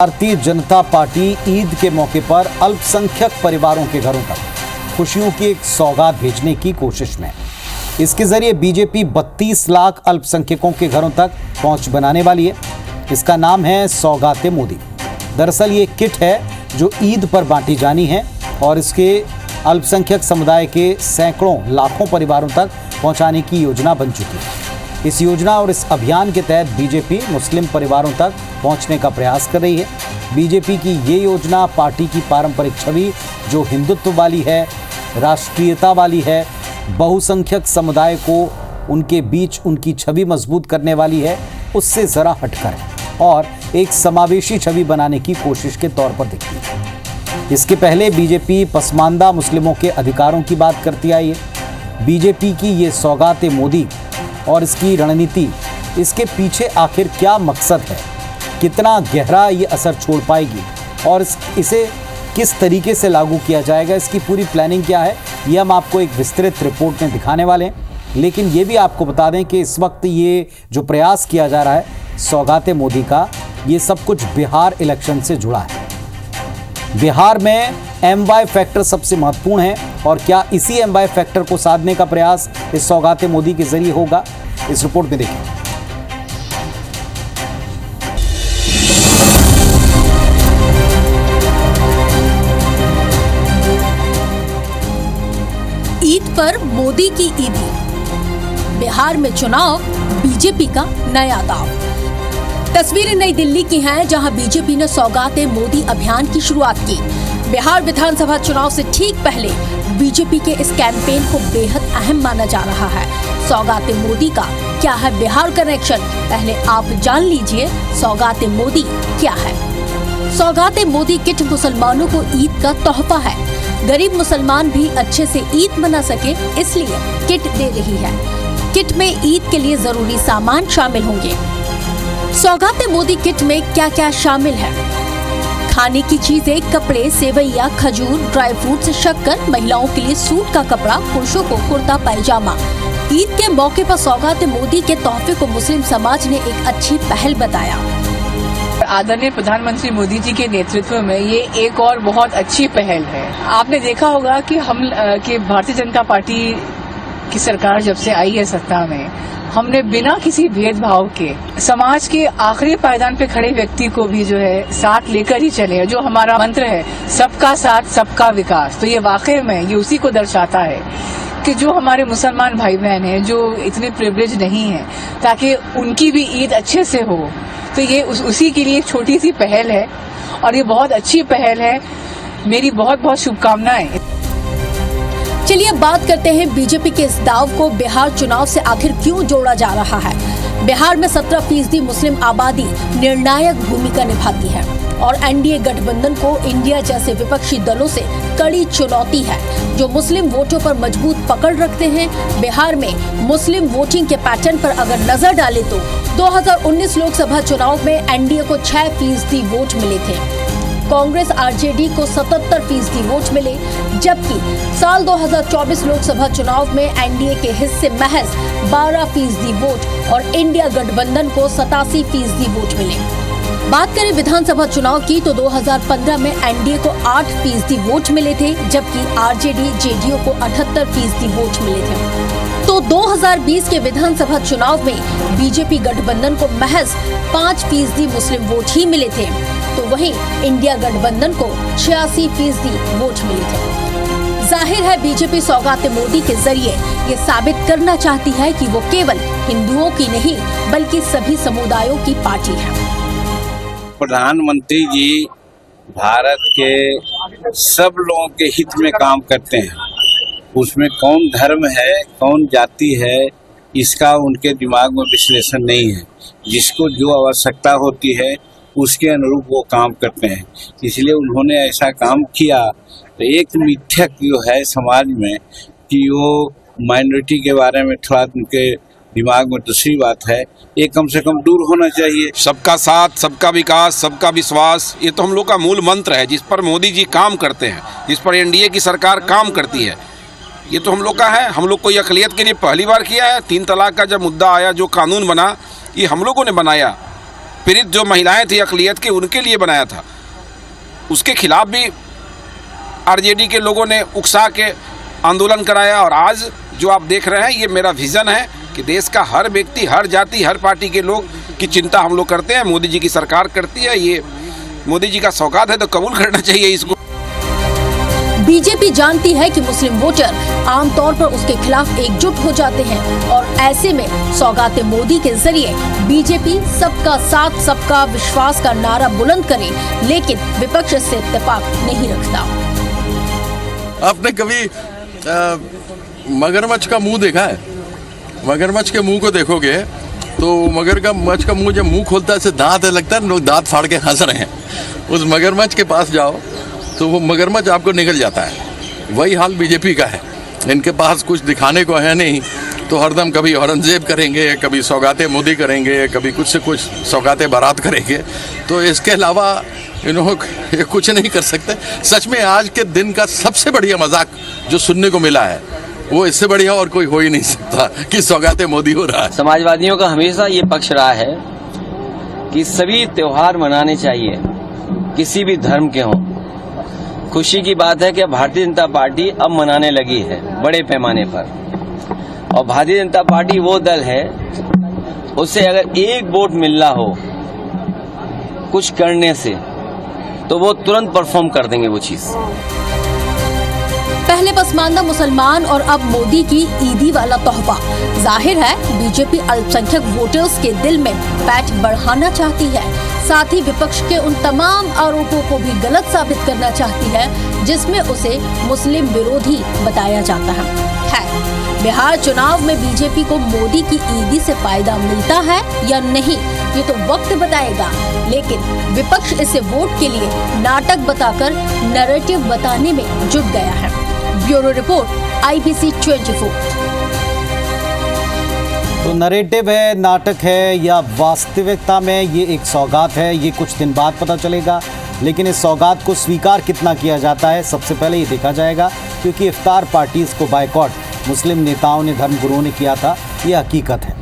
Bharatiya Janata party Eid के मौके पर अल्पसंख्यक परिवारों के घरों तक खुशियों की एक सौगात भेजने की कोशिश में इसके जरिए बीजेपी 32 लाख अल्पसंख्यकों के घरों तक पहुंच बनाने वाली है। इसका नाम है सौगाते मोदी। दरअसल ये किट है जो ईद पर बांटी जानी है और इसके अल्पसंख्यक समुदाय के सैकड़ों लाखों परिवारों तक पहुंचाने की योजना बन चुकी है। इस योजना और इस अभियान के तहत बीजेपी मुस्लिम परिवारों तक पहुंचने का प्रयास कर रही है। बीजेपी की ये योजना पार्टी की पारंपरिक छवि जो हिंदुत्व वाली है, राष्ट्रीयता वाली है, बहुसंख्यक समुदाय को उनके बीच उनकी छवि मजबूत करने वाली है, उससे ज़रा हटकर है और एक समावेशी छवि बनाने की कोशिश के तौर पर दिखती है। इसके पहले बीजेपी पसमानदा मुस्लिमों के अधिकारों की बात करती आई है। बीजेपी की ये सौगाते मोदी और इसकी रणनीति, इसके पीछे आखिर क्या मकसद है, कितना गहरा ये असर छोड़ पाएगी और इसे किस तरीके से लागू किया जाएगा, इसकी पूरी प्लानिंग क्या है, ये हम आपको एक विस्तृत रिपोर्ट में दिखाने वाले हैं। लेकिन ये भी आपको बता दें कि इस वक्त ये जो प्रयास किया जा रहा है सौगाते मोदी का, ये सब कुछ बिहार इलेक्शन से जुड़ा है। बिहार में MY फैक्टर सबसे महत्वपूर्ण है और क्या इसी MY फैक्टर को साधने का प्रयास इस सौगाते मोदी के जरिए होगा, इस रिपोर्ट में देखिए। ईद पर मोदी की ईदी, बिहार में चुनाव, बीजेपी का नया दांव। तस्वीरें नई दिल्ली की हैं, जहां बीजेपी ने सौगाते मोदी अभियान की शुरुआत की। बिहार विधानसभा चुनाव से ठीक पहले बीजेपी के इस कैंपेन को बेहद अहम माना जा रहा है। सौगाते मोदी का क्या है बिहार कनेक्शन, पहले आप जान लीजिए सौगाते मोदी क्या है। सौगाते मोदी किट मुसलमानों को ईद का तोहफा है। गरीब मुसलमान भी अच्छे से ईद मना सके, इसलिए किट दे रही है। किट में ईद के लिए जरूरी सामान शामिल होंगे। सौगाते मोदी किट में क्या क्या शामिल है? खाने की चीजें, कपड़े, सेवैया, खजूर, ड्राई फ्रूट्स, शक्कर, महिलाओं के लिए सूट का कपड़ा, पुरुषों को कुर्ता पायजामा। ईद के मौके पर सौगाते मोदी के तोहफे को मुस्लिम समाज ने एक अच्छी पहल बताया। आदरणीय प्रधानमंत्री मोदी जी के नेतृत्व में ये एक और बहुत अच्छी पहल है। आपने देखा होगा कि भारतीय जनता पार्टी की सरकार जब से आई है सत्ता में, हमने बिना किसी भेदभाव के समाज के आखिरी पायदान पे खड़े व्यक्ति को भी जो है साथ लेकर ही चले, जो हमारा मंत्र है सबका साथ सबका विकास। तो ये वाकई में ये उसी को दर्शाता है कि जो हमारे मुसलमान भाई बहन हैं जो इतने प्रिविलेज नहीं हैं, ताकि उनकी भी ईद अच्छे से हो। तो ये उसी के लिए एक छोटी सी पहल है और ये बहुत अच्छी पहल है। मेरी बहुत बहुत शुभकामनाएं। चलिए बात करते हैं बीजेपी के इस दाव को बिहार चुनाव से आखिर क्यों जोड़ा जा रहा है। बिहार में 17% मुस्लिम आबादी निर्णायक भूमिका निभाती है और एनडीए गठबंधन को इंडिया जैसे विपक्षी दलों से कड़ी चुनौती है, जो मुस्लिम वोटों पर मजबूत पकड़ रखते हैं। बिहार में मुस्लिम वोटिंग के पैटर्न पर अगर नजर डालें तो 2019 लोकसभा चुनाव में एनडीए को 6% वोट मिले थे। कांग्रेस आरजेडी को 77% वोट मिले, जबकि साल 2024 लोकसभा चुनाव में एनडीए के हिस्से महज 12% वोट और इंडिया गठबंधन को 87% वोट मिले। बात करें विधानसभा चुनाव की तो 2015 में एनडीए को 8% वोट मिले थे, जबकि आरजेडी जेडीयू को 78% वोट मिले थे। तो 2020 के विधानसभा चुनाव में बीजेपी गठबंधन को महज 5% मुस्लिम वोट ही मिले थे, तो वहीं इंडिया गठबंधन को 86% वोट मिले थे। जाहिर है बीजेपी सौगाते मोदी के जरिए ये साबित करना चाहती है कि वो केवल हिंदुओं की नहीं बल्कि सभी समुदायों की पार्टी है। प्रधानमंत्री जी भारत के सब लोगों के हित में काम करते हैं। उसमें कौन धर्म है, कौन जाति है, इसका उनके दिमाग में विश्लेषण नहीं है। जिसको जो आवश्यकता होती है उसके अनुरूप वो काम करते हैं। इसलिए उन्होंने ऐसा काम किया तो एक मिथक जो है समाज में कि वो माइनॉरिटी के बारे में थोड़ा उनके दिमाग में दूसरी बात है, ये कम से कम दूर होना चाहिए। सबका साथ, सबका विकास, सबका विश्वास, ये तो हम लोग का मूल मंत्र है, जिस पर मोदी जी काम करते हैं, जिस पर एनडीए की सरकार काम करती है। ये तो हम लोग का है। हम लोग को ये अक़लियत के लिए पहली बार किया है। 3 तलाक का जब मुद्दा आया, जो कानून बना, ये हम लोगों ने बनाया। पीड़ित जो महिलाएं थी अक़लियत की, उनके लिए बनाया था। उसके खिलाफ भी आरजेडी के लोगों ने उकसा के आंदोलन कराया। और आज जो आप देख रहे हैं, ये मेरा विज़न है कि देश का हर व्यक्ति, हर जाति, हर पार्टी के लोग की चिंता हम लोग करते हैं, मोदी जी की सरकार करती है। ये मोदी जी का सौगात है तो कबूल करना चाहिए इसको। बीजेपी जानती है कि मुस्लिम वोटर आमतौर पर उसके खिलाफ एकजुट हो जाते हैं और ऐसे में सौगाते मोदी के जरिए बीजेपी सबका साथ सबका विश्वास का नारा बुलंद करे, लेकिन विपक्ष इससे इत्तेफाक नहीं रखता। आपने कभी मगरमच्छ का मुंह देखा है? मगरमच्छ के मुंह को देखोगे तो मगरमच्छ का मुंह जब मुंह खोलता है, दांत लगता है, लोग दांत फाड़ के हंस रहे हैं। उस मगरमच्छ के पास जाओ तो वो मगरमच्छ आपको निकल जाता है। वही हाल बीजेपी का है। इनके पास कुछ दिखाने को है नहीं, तो हरदम कभी औरंगजेब करेंगे, कभी सौगाते मोदी करेंगे, कभी कुछ से कुछ सौगाते बारात करेंगे। तो इसके अलावा इन्होंने कुछ नहीं कर सकते। सच में आज के दिन का सबसे बढ़िया मजाक जो सुनने को मिला है, वो इससे बढ़िया और कोई हो ही नहीं सकता कि सौगाते मोदी हो रहा है। समाजवादियों का हमेशा ये पक्ष रहा है कि सभी त्योहार मनाने चाहिए, किसी भी धर्म के हों। खुशी की बात है कि भारतीय जनता पार्टी अब मनाने लगी है बड़े पैमाने पर। और भारतीय जनता पार्टी वो दल है, उससे अगर एक वोट मिल रहा हो कुछ करने से, तो वो तुरंत परफॉर्म कर देंगे वो चीज। पहले पसमानदा मुसलमान और अब मोदी की ईदी वाला तोहफा। जाहिर है बीजेपी अल्पसंख्यक वोटर्स के दिल में बैठ बढ़ाना चाहती है, साथ ही विपक्ष के उन तमाम आरोपों को भी गलत साबित करना चाहती है जिसमें उसे मुस्लिम विरोधी बताया जाता है। बिहार चुनाव में बीजेपी को मोदी की ईदी से फायदा मिलता है या नहीं, ये तो वक्त बताएगा, लेकिन विपक्ष इसे वोट के लिए नाटक बताकर नैरेटिव बताने में जुट गया है। Bureau report, IBC 24। तो नैरेटिव है, नाटक है या वास्तविकता में ये एक सौगात है, ये कुछ दिन बाद पता चलेगा। लेकिन इस सौगात को स्वीकार कितना किया जाता है, सबसे पहले ये देखा जाएगा, क्योंकि इफ्तार पार्टीज को बायकॉट मुस्लिम नेताओं ने, धर्मगुरुओं ने किया था, ये हकीकत है।